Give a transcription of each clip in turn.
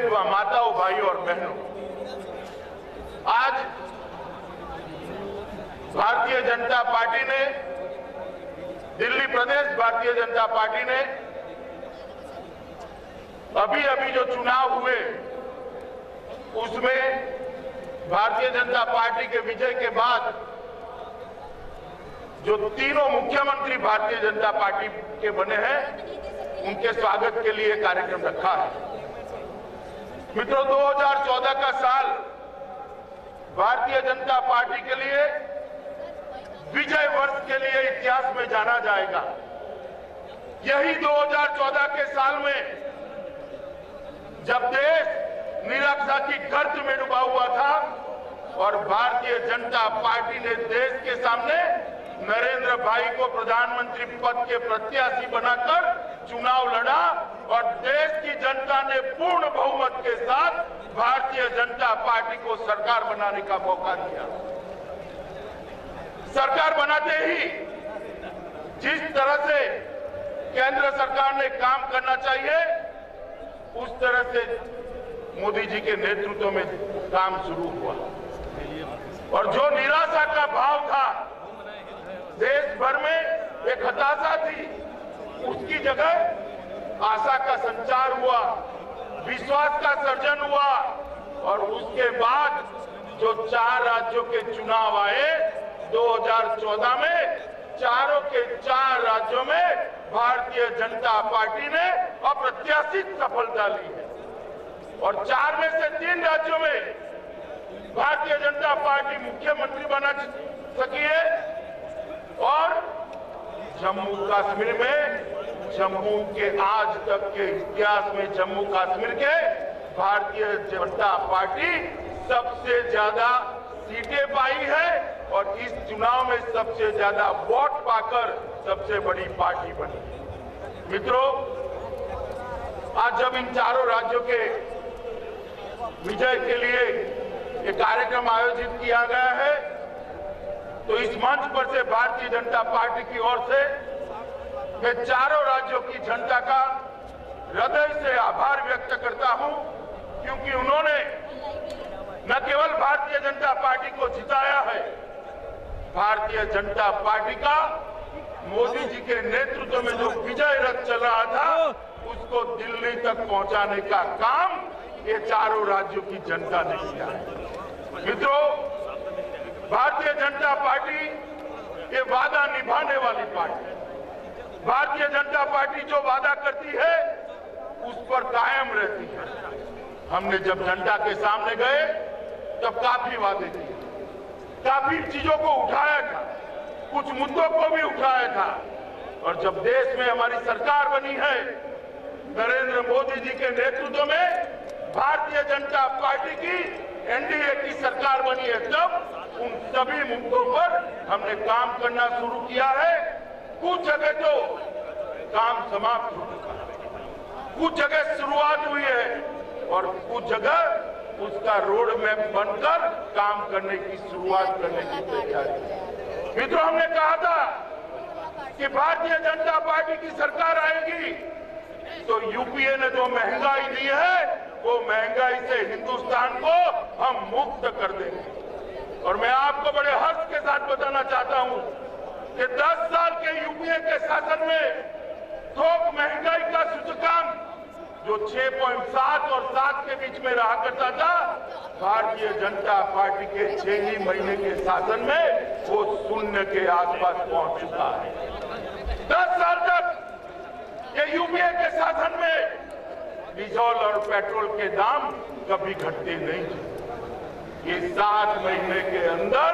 माताओं, भाइयों और बहनों, आज भारतीय जनता पार्टी ने, दिल्ली प्रदेश भारतीय जनता पार्टी ने अभी अभी जो चुनाव हुए उसमें भारतीय जनता पार्टी के विजय के बाद जो तीनों मुख्यमंत्री भारतीय जनता पार्टी के बने हैं उनके स्वागत के लिए कार्यक्रम रखा है। मित्रों, 2014 का साल भारतीय जनता पार्टी के लिए विजय वर्ष के लिए इतिहास में जाना जाएगा। यही 2014 के साल में जब देश निराशा की गर्त में डूबा हुआ था और भारतीय जनता पार्टी ने देश के सामने नरेंद्र भाई को प्रधानमंत्री पद के प्रत्याशी बनाकर चुनाव लड़ा और देश की जनता ने पूर्ण बहुमत के साथ भारतीय जनता पार्टी को सरकार बनाने का मौका दिया। सरकार बनाते ही जिस तरह से केंद्र सरकार ने काम करना चाहिए उस तरह से मोदी जी के नेतृत्व में काम शुरू हुआ और जो निराशा का भाव था, देश भर में एक हताशा थी, उसकी जगह आशा का संचार हुआ, विश्वास का सर्जन हुआ और उसके बाद जो 4 राज्यों के चुनाव आए 2014 में, चारों के 4 राज्यों में भारतीय जनता पार्टी ने अप्रत्याशित सफलता ली है और 4 में से 3 राज्यों में भारतीय जनता पार्टी मुख्यमंत्री बना सकी है और जम्मू कश्मीर में, जम्मू के आज तक के इतिहास में जम्मू कश्मीर के भारतीय जनता पार्टी सबसे ज्यादा सीटें पाई है और इस चुनाव में सबसे ज्यादा वोट पाकर सबसे बड़ी पार्टी बनी। मित्रों, आज जब इन चारों राज्यों के विजय के लिए एक कार्यक्रम आयोजित किया गया है तो इस मंच पर से भारतीय जनता पार्टी की ओर से मैं चारों राज्यों की जनता का हृदय से आभार व्यक्त करता हूं, क्योंकि उन्होंने न केवल भारतीय जनता पार्टी को जिताया है, भारतीय जनता पार्टी का मोदी जी के नेतृत्व में जो विजय रथ चल रहा था उसको दिल्ली तक पहुंचाने का काम ये चारों राज्यों की जनता ने किया है। मित्रों, भारतीय जनता पार्टी ये वादा निभाने वाली पार्टी है। भारतीय जनता पार्टी जो वादा करती है उस पर कायम रहती है। हमने जब जनता के सामने गए तब काफी वादे किए, काफी चीजों को उठाया था, कुछ मुद्दों को भी उठाया था और जब देश में हमारी सरकार बनी है, नरेंद्र मोदी जी के नेतृत्व में भारतीय जनता पार्टी की एनडीए की सरकार बनी है, तब उन सभी मुद्दों पर हमने काम करना शुरू किया है। कुछ जगह तो काम समाप्त हो चुका है, कुछ जगह शुरुआत हुई है और कुछ जगह उसका रोड मैप बनकर काम करने की शुरुआत करने की तैयारी है। मित्रों, हमने कहा था कि भारतीय जनता पार्टी की सरकार आएगी तो यूपीए ने जो महंगाई दी है वो महंगाई से हिंदुस्तान को हम मुक्त कर देंगे। और मैं आपको बड़े हर्ष के साथ बताना चाहता हूं कि 10 साल के यूपीए के शासन में थोक महंगाई का सूचकांक जो 6.7 और 7 के बीच में रहा करता था, भारतीय जनता पार्टी के 6 ही महीने के शासन में वो 0 के आसपास पहुंच चुका है। 10 साल तक ये यूपीए के शासन में डीजल और पेट्रोल के दाम कभी घटते नहीं थे। ये 7 महीने के अंदर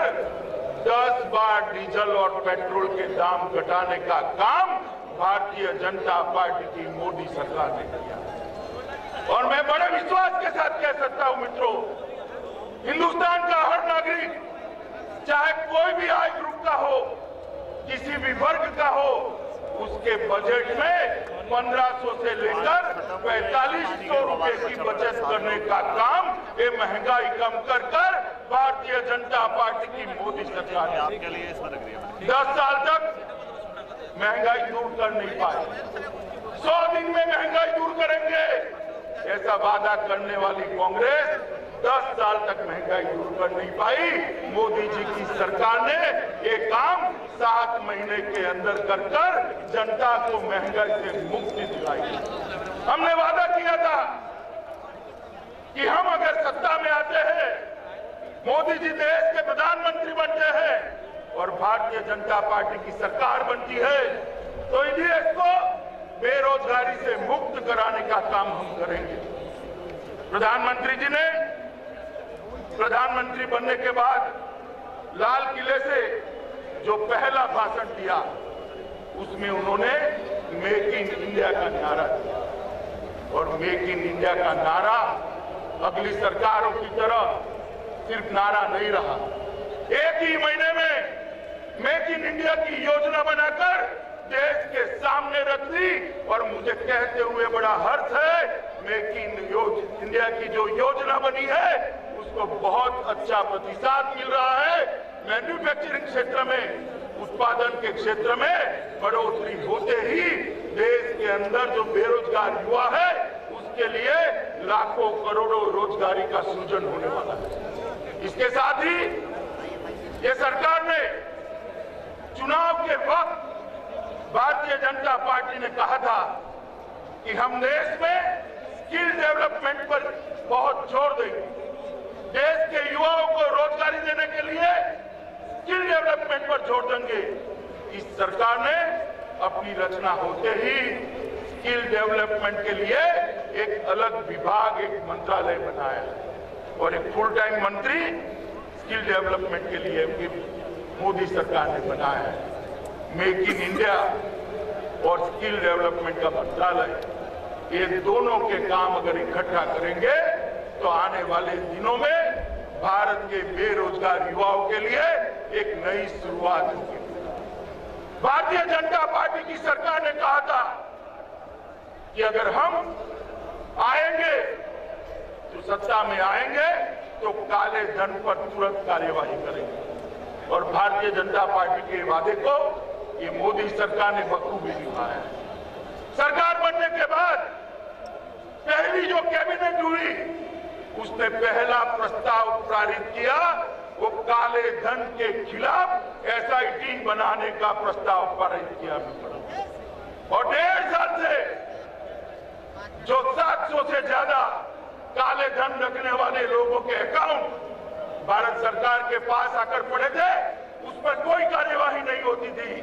10 बार डीजल और पेट्रोल के दाम घटाने का काम भारतीय जनता पार्टी की मोदी सरकार ने किया और मैं बड़े विश्वास के साथ कह सकता हूं मित्रों, हिंदुस्तान का हर नागरिक, चाहे कोई भी आय ग्रुप का हो, किसी भी वर्ग का हो, उसके बजट में 1500 से लेकर 4500 रुपए की बचत करने का काम ये महंगाई कम कर भारतीय जनता पार्टी की मोदी सरकार ने 10 साल तक महंगाई दूर कर नहीं पाई। 100 दिन में महंगाई दूर करेंगे, ऐसा वादा करने वाली कांग्रेस 10 साल तक महंगाई दूर कर नहीं पाई। मोदी जी की सरकार ने ये काम 7 महीने के अंदर कर जनता को महंगाई से मुक्ति दिलाई। हमने वादा किया था कि हम अगर सत्ता में आते हैं, मोदी जी देश के प्रधानमंत्री बनते हैं और भारतीय जनता पार्टी की सरकार बनती है, तो इस देश को बेरोजगारी से मुक्त कराने का काम हम करेंगे। प्रधानमंत्री जी ने प्रधानमंत्री बनने के बाद लाल किले से जो पहला भाषण दिया, उसमें उन्होंने मेक इन इंडिया का नारा दिया। और मेक इन इंडिया का नारा अगली सरकारों की तरह सिर्फ नारा नहीं रहा। एक ही महीने में मेक इन इंडिया की योजना बनाकर देश के सामने रख दी। और मुझे कहते हुए बड़ा हर्ष है, मेक इन इंडिया की जो योजना बनी है उसको बहुत अच्छा प्रतिसाद मिल रहा है। मैन्युफैक्चरिंग क्षेत्र में, उत्पादन के क्षेत्र में बढ़ोतरी होते ही देश के अंदर जो बेरोजगार युवा है उसके लिए लाखों करोड़ों रोजगारी का सृजन होने वाला है। इसके साथ ही ये सरकार ने चुनाव के वक्त भारतीय जनता पार्टी ने कहा था कि हम देश में स्किल डेवलपमेंट पर बहुत जोर देंगे। देश के युवाओं को रोजगारी देने के लिए स्किल डेवलपमेंट पर जोर देंगे। इस सरकार ने अपनी रचना होते ही स्किल डेवलपमेंट के लिए एक अलग विभाग, एक मंत्रालय बनाया है और एक फुल टाइम मंत्री स्किल डेवलपमेंट के लिए मोदी सरकार ने बनाया है। मेक इन इंडिया और स्किल डेवलपमेंट का मंत्रालय, ये दोनों के काम अगर इकट्ठा करेंगे तो आने वाले दिनों में भारत के बेरोजगार युवाओं के लिए एक नई शुरुआत होगी। भारतीय जनता पार्टी की सरकार ने कहा था कि अगर हम आएंगे तो सत्ता में आएंगे तो काले धन पर तुरंत कार्यवाही करेंगे। और भारतीय जनता पार्टी के वादे को ये मोदी सरकार ने बखूबी निभाया है। सरकार बनने के बाद पहली जो कैबिनेट हुई उसने पहला प्रस्ताव पारित किया, वो काले धन के खिलाफ एसआईटी बनाने का प्रस्ताव पारित किया। और 1.5 साल से जो 700 से ज्यादा काले धन रखने वाले लोगों के अकाउंट भारत सरकार के पास आकर पड़े थे, उस पर कोई कार्यवाही नहीं होती थी।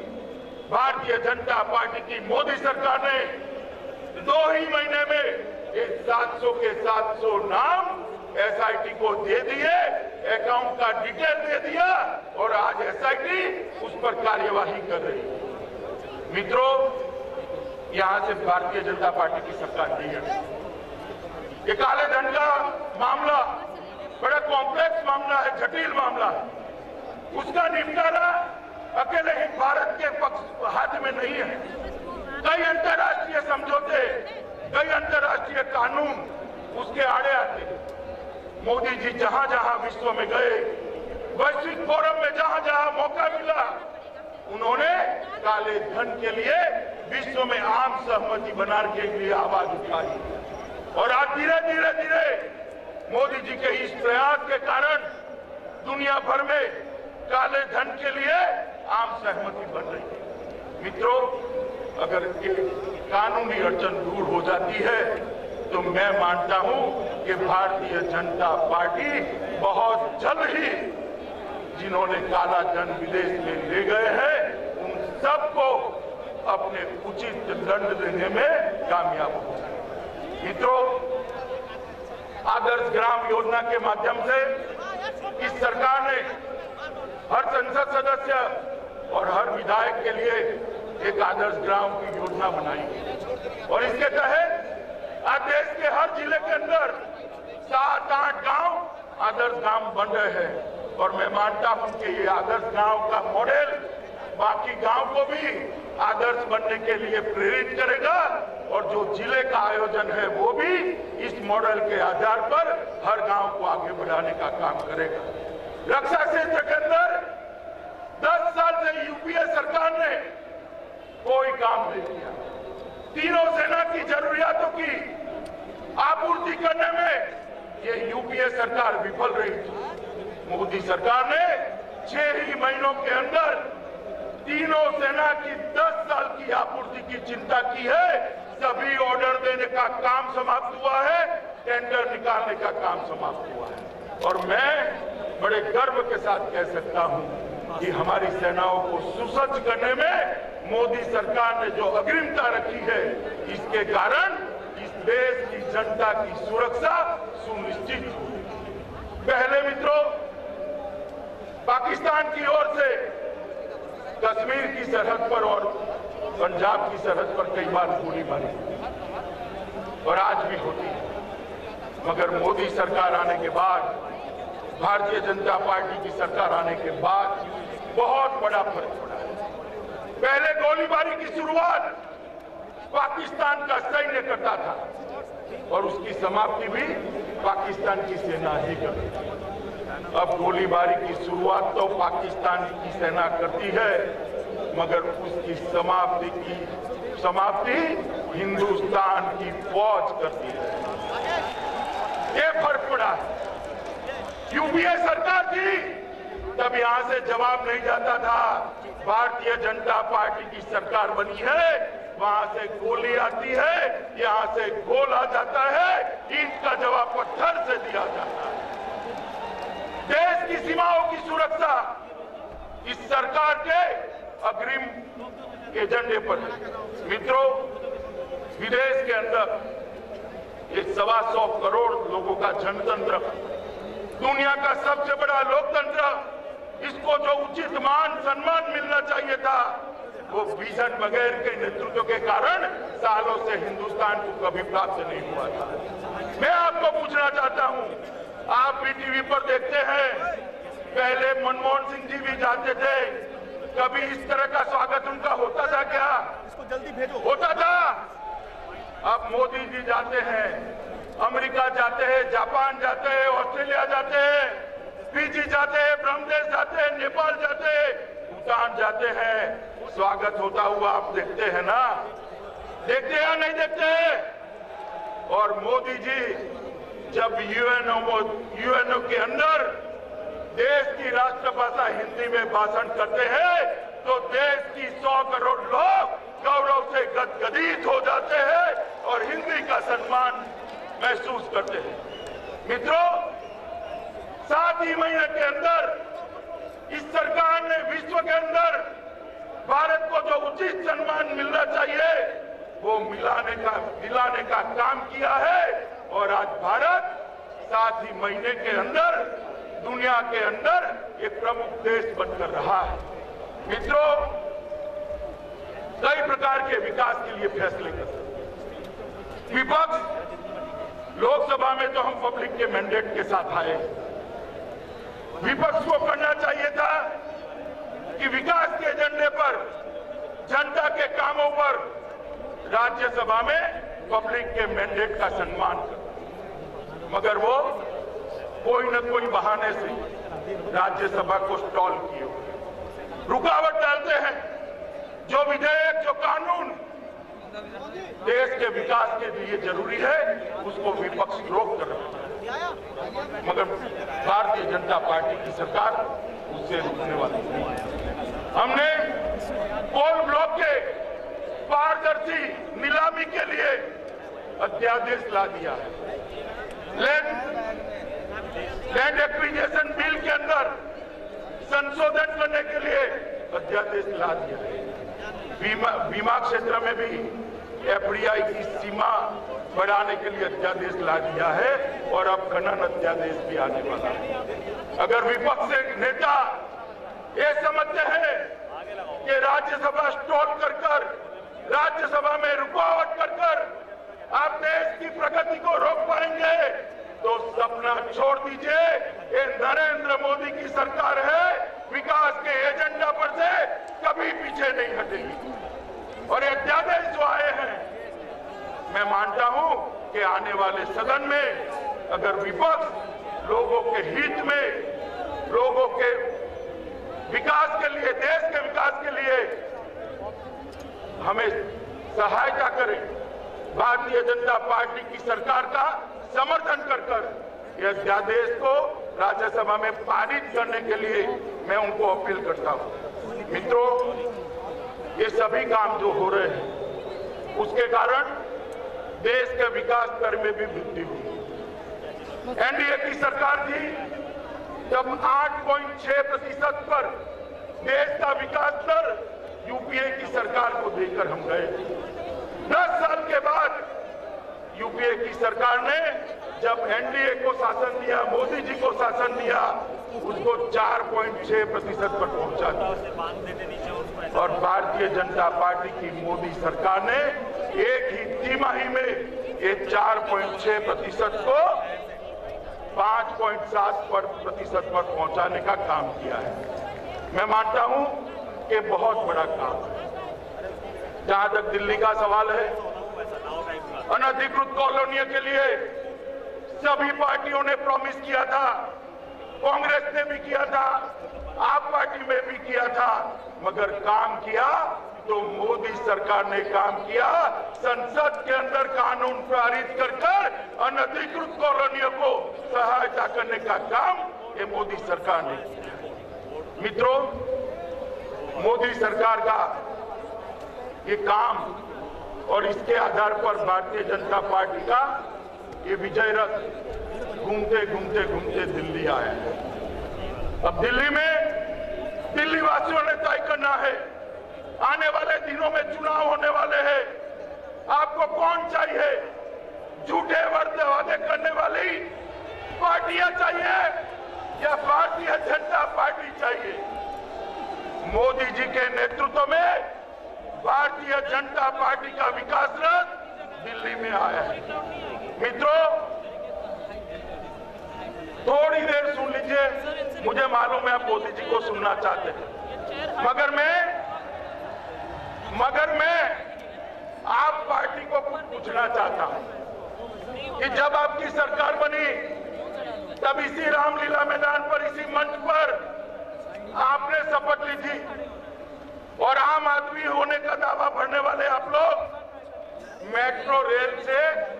भारतीय जनता पार्टी की मोदी सरकार ने 2 ही महीने में 700 के 700 नाम एसआईटी को दे दिए, अकाउंट का डिटेल दे दिया और आज एसआईटी उस पर कार्यवाही कर रही है। मित्रों, यहां से भारतीय जनता पार्टी की सरकार नहीं है। ये काले धन का मामला बड़ा कॉम्प्लेक्स मामला है, जटिल मामला है। उसका निपटारा अकेले ही भारत के हाथ में नहीं है। कई अंतर्राष्ट्रीय समझौते, कई अंतर्राष्ट्रीय कानून उसके आड़े आते हैं। मोदी जी जहां जहां विश्व में गए, वैश्विक फोरम में जहां जहां मौका मिला, उन्होंने काले धन के लिए विश्व में आम सहमति बनाने के लिए आवाज उठाई। और आज धीरे धीरे धीरे मोदी जी के इस प्रयास के कारण दुनिया भर में काले धन के लिए आम सहमति बन रही है। मित्रों, अगर ये कानूनी अड़चन दूर हो जाती है तो मैं मानता हूं कि भारतीय जनता पार्टी बहुत जल्द ही जिन्होंने काला धन विदेश में ले गए हैं उन सबको अपने उचित दंड देने में कामयाब हो जाए। मित्रों, आदर्श ग्राम योजना के माध्यम से इस सरकार ने हर संसद सदस्य और हर विधायक के लिए एक आदर्श ग्राम की योजना बनाई और इसके तहत आज देश के हर जिले के अंदर 7-8 गांव आदर्श गांव बन रहे हैं। और मैं मानता हूं कि ये आदर्श गांव का मॉडल बाकी गांव को भी आदर्श बनने के लिए प्रेरित करेगा और जो जिले का आयोजन है वो भी इस मॉडल के आधार पर हर गांव को आगे बढ़ाने का काम करेगा। रक्षा क्षेत्र के अंदर 10 साल से यूपीए सरकार ने कोई काम नहीं किया। तीनों सेना की जरूरियातों की आपूर्ति करने में ये यूपीए सरकार विफल रही थी। मोदी सरकार ने 6 ही महीनों के अंदर तीनों सेना की 10 साल की आपूर्ति की चिंता की है। सभी ऑर्डर देने का काम समाप्त हुआ है, टेंडर निकालने का काम समाप्त हुआ है। और मैं बड़े गर्व के साथ कह सकता हूं कि हमारी सेनाओं को सुसज्ज करने में मोदी सरकार ने जो अग्रिमता रखी है, इसके कारण इस देश की जनता की सुरक्षा सुनिश्चित हुई। पहले मित्रों, पाकिस्तान की ओर से कश्मीर की सरहद पर और पंजाब की सरहद पर कई बार गोलीबारी और आज भी होती है, मगर मोदी सरकार आने के बाद, भारतीय जनता पार्टी की सरकार आने के बाद बहुत बड़ा फर्क पड़ा है। पहले गोलीबारी की शुरुआत पाकिस्तान का सैन्य करता था और उसकी समाप्ति भी पाकिस्तान की सेना ही करती थी। अब गोलीबारी की शुरुआत तो पाकिस्तान की सेना करती है, मगर उसकी समाप्ति हिंदुस्तान की फौज करती है। ये फर्क पड़ा है। यूपीए सरकार थी तब यहां से जवाब नहीं जाता था। भारतीय जनता पार्टी की सरकार बनी है, वहां से गोली आती है, यहां से गोल आ जाता है, ईंट का जवाब पत्थर से दिया जाता है। देश की सीमाओं की सुरक्षा इस सरकार के अग्रिम एजेंडे पर है। मित्रों, विदेश के अंदर एक 125 करोड़ लोगों का जनतंत्र, दुनिया का सबसे बड़ा लोकतंत्र, इसको जो उचित मान सम्मान मिलना चाहिए था, वो भीषण बघेल के नेतृत्व के कारण सालों से हिंदुस्तान को कभी प्राप्त नहीं हुआ था। मैं आपको पूछना चाहता हूं, आप भी टीवी पर देखते हैं, पहले मनमोहन सिंह जी भी जाते थे, कभी इस तरह का स्वागत उनका होता था क्या? इसको जल्दी भेजो। होता था। अब मोदी जी जाते हैं, अमेरिका जाते हैं, जापान जाते हैं, ऑस्ट्रेलिया जाते हैं, फिजी जाते हैं, ब्रह्मदेश जाते हैं, नेपाल जाते हैं, भूटान जाते हैं, स्वागत होता हुआ आप देखते हैं ना? देखते हैं या नहीं देखते हैं? और मोदी जी जब यूएनओ के अंदर देश की राष्ट्रभाषा हिंदी में भाषण करते हैं, तो देश की 100 करोड़ लोग गौरव से गदगदित हो जाते हैं और हिंदी का सम्मान महसूस करते हैं। मित्रों, 7 ही महीने के अंदर इस सरकार ने विश्व के अंदर भारत को जो उचित सम्मान मिलना चाहिए, वो दिलाने का काम किया है। और आज भारत 7 ही महीने के अंदर दुनिया के अंदर एक प्रमुख देश बनकर रहा है। मित्रों, कई प्रकार के विकास के लिए फैसले करते हैं। विपक्ष, लोकसभा में तो हम पब्लिक के मैंडेट के साथ आए, विपक्ष को करना चाहिए था कि विकास के एजेंडे पर, जनता के कामों पर राज्यसभा में पब्लिक के मैंडेट का सम्मान कर, मगर वो कोई न कोई बहाने से राज्यसभा को स्टॉल किए, रुकावट डालते हैं। जो विधेयक, जो कानून देश के विकास के लिए जरूरी है, उसको विपक्ष रोक कर रहा है, मगर भारतीय जनता पार्टी की सरकार उससे रुकने वाली नहीं है। हमने कोल ब्लॉक के पारदर्शी नीलामी के लिए अध्यादेश ला दिया है। लैंड एक्विजिशन बिल के अंदर संशोधन करने के लिए अध्यादेश ला दिया है। बीमा क्षेत्र में भी एफडीआई की सीमा बढ़ाने के लिए अध्यादेश ला दिया है और अब खनन अध्यादेश भी आने वाला है। अगर विपक्ष के नेता ये समझते हैं कि राज्यसभा स्टॉल कर राज्यसभा में रुकावट कर आप देश की प्रगति को रोक पाएंगे, तो सपना छोड़ दीजिए। ये नरेंद्र मोदी की सरकार है, विकास के एजेंडा पर से कभी पीछे नहीं हटेगी। और ये अध्यादेश जो आए हैं, मैं मानता हूं कि आने वाले सदन में अगर विपक्ष लोगों के हित में, लोगों के विकास के लिए, देश के विकास के लिए हमें सहायता करें, भारतीय जनता पार्टी की सरकार का समर्थन कर इस अध्यादेश को राज्यसभा में पारित करने के लिए मैं उनको अपील करता हूं। मित्रों, ये सभी काम जो हो रहे हैं उसके कारण देश के विकास दर में भी वृद्धि हुई। एनडीए की सरकार थी जब 8.6% पर देश का विकास दर यूपीए की सरकार को देकर हम गए। 10 साल के बाद यूपीए की सरकार ने जब एनडीए को शासन दिया, मोदी जी को शासन दिया, उसको 4.6% पर पहुंचा दिया। और भारतीय जनता पार्टी की मोदी सरकार ने एक ही तिमाही में ये 4.6% को 5.7% पर पहुंचाने का काम किया है। मैं मानता हूं कि बहुत बड़ा काम है। जहां तक दिल्ली का सवाल है, अनधिकृत कॉलोनियों के लिए सभी पार्टियों ने प्रॉमिस किया था, कांग्रेस ने भी किया था, आप पार्टी में भी किया था, मगर काम किया तो मोदी सरकार ने काम किया। संसद के अंदर कानून पारित कर अनधिकृत कॉलोनियों को सहायता करने का काम ये मोदी सरकार ने किया। मित्रों, मोदी सरकार का ये काम और इसके आधार पर भारतीय जनता पार्टी का ये विजय रथ घूमते घूमते दिल्ली आया है। अब दिल्ली में दिल्ली वासियों ने तय करना है, आने वाले दिनों में चुनाव होने वाले हैं, आपको कौन चाहिए? झूठे वादे करने वाली पार्टियां चाहिए या भारतीय जनता पार्टी चाहिए? मोदी जी के नेतृत्व में भारतीय जनता पार्टी का विकास रथ दिल्ली में आया है। मित्रों, थोड़ी देर सुन लीजिए, मुझे मालूम है आप मोदी जी को सुनना चाहते हैं, मगर मैं आप पार्टी को पूछना चाहता हूं कि जब आपकी सरकार बनी तब इसी रामलीला मैदान पर, इसी मंच पर आपने शपथ ली थी और आम आदमी होने का दावा भरने वाले आप लोग मेट्रो रेल से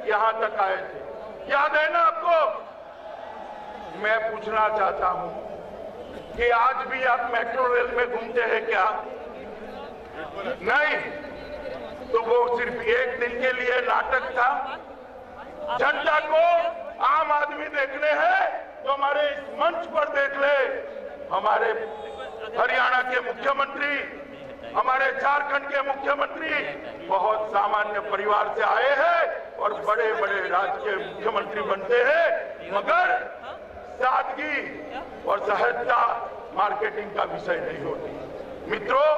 यहां तक आए थे, याद है ना आपको? मैं पूछना चाहता हूं कि आज भी आप मेट्रो रेल में घूमते हैं क्या? नहीं, तो वो सिर्फ एक दिन के लिए नाटक था। जनता को आम आदमी देखने हैं तो हमारे इस मंच पर देख ले। हमारे हरियाणा के मुख्यमंत्री, हमारे झारखंड के मुख्यमंत्री बहुत सामान्य परिवार से आए हैं और बड़े बड़े राज्य के मुख्यमंत्री बनते हैं, मगर सादगी और सहजता मार्केटिंग का विषय नहीं होती। मित्रों,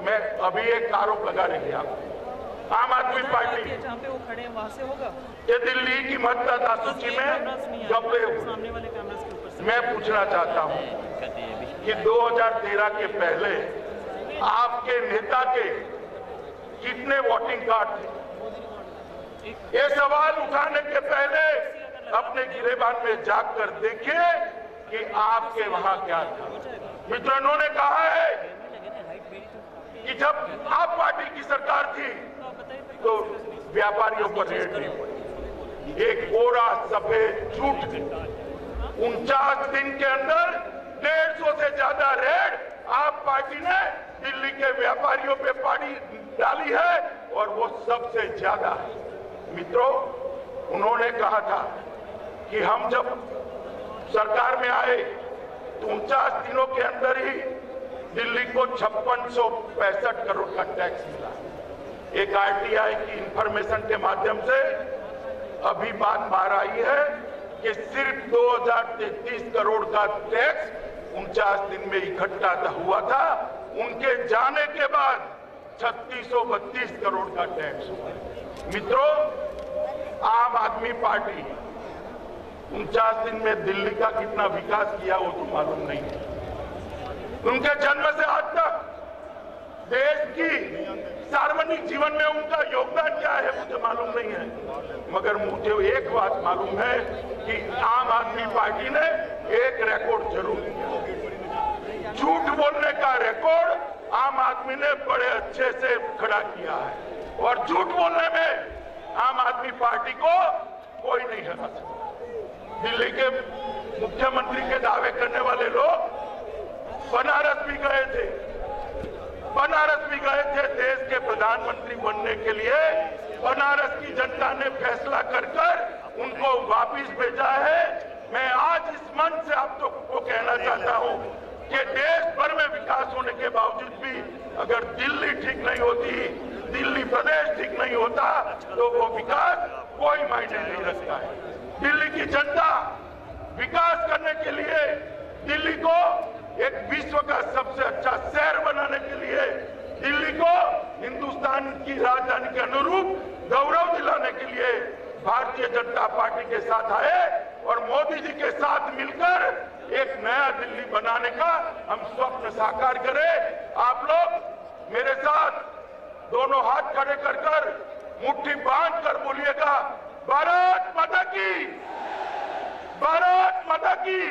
मैं अभी एक आरोप लगा रही हूं आम आदमी पार्टी जहां पे वो खड़े हैं वहां से होगा ये दिल्ली की मतदाता सूची में गब्बे सामने वाले कैमरास के ऊपर से। मैं पूछना चाहता हूं कि 2013 के पहले आपके नेता के कितने वोटिंग कार्ड थे? ये सवाल उठाने के पहले अपने गिरेबान में जाकर देखिए कि आपके वहां क्या था। मित्रों, इन्होंने कहा है कि जब आप पार्टी की सरकार थी तो व्यापारियों पर रेड नहीं पड़ी। एक कोरा सफेद झूठ, 49 दिन के अंदर 150 से ज्यादा रेड आप पार्टी ने दिल्ली के व्यापारियों पे पाड़ी डाली है और वो सबसे ज्यादा है। मित्रों, उन्होंने कहा था कि हम जब सरकार में आए तो 49 दिनों के अंदर ही दिल्ली को 5665 करोड़ का टैक्स मिला। एक आरटीआई की इंफॉर्मेशन के माध्यम से अभी बात बाहर आई है कि सिर्फ 2033 करोड़ का टैक्स 49 दिन में इकट्ठा हुआ था। उनके जाने के बाद 3632 करोड़ का टैक्स हुआ। मित्रों, आम आदमी पार्टी 49 दिन में दिल्ली का कितना विकास किया वो तो मालूम नहीं है। उनके जन्म से आज तक देश की सार्वजनिक जीवन में उनका योगदान क्या है मुझे मालूम नहीं है, मगर मुझे एक बात मालूम है कि आम आदमी पार्टी ने एक रिकॉर्ड जरूर किया। झूठ बोलने का रिकॉर्ड आम आदमी ने बड़े अच्छे से खड़ा किया है और झूठ बोलने में आम आदमी पार्टी को कोई नहीं हरा सकता। दिल्ली के मुख्यमंत्री के दावे करने वाले लोग बनारस भी गए थे, देश के प्रधानमंत्री बनने के लिए। बनारस की जनता ने फैसला कर उनको वापिस भेजा है। मैं आज इस मंच से आप को कहना चाहता हूं कि देश भर में विकास होने के बावजूद भी अगर दिल्ली ठीक नहीं होती, दिल्ली प्रदेश ठीक नहीं होता, तो वो विकास कोई मायने नहीं रखता है। दिल्ली की जनता विकास करने के लिए, दिल्ली को एक विश्व का सबसे अच्छा शहर बनाने के लिए, दिल्ली को हिंदुस्तान की राजधानी के अनुरूप गौरव दिलाने के लिए भारतीय जनता पार्टी के साथ आए और मोदी जी के साथ मिलकर एक नया दिल्ली बनाने का हम स्वप्न साकार करें। आप लोग मेरे साथ दोनों हाथ खड़े कर मुट्ठी बांध कर बोलिएगा, भारत माता की, भारत माता की।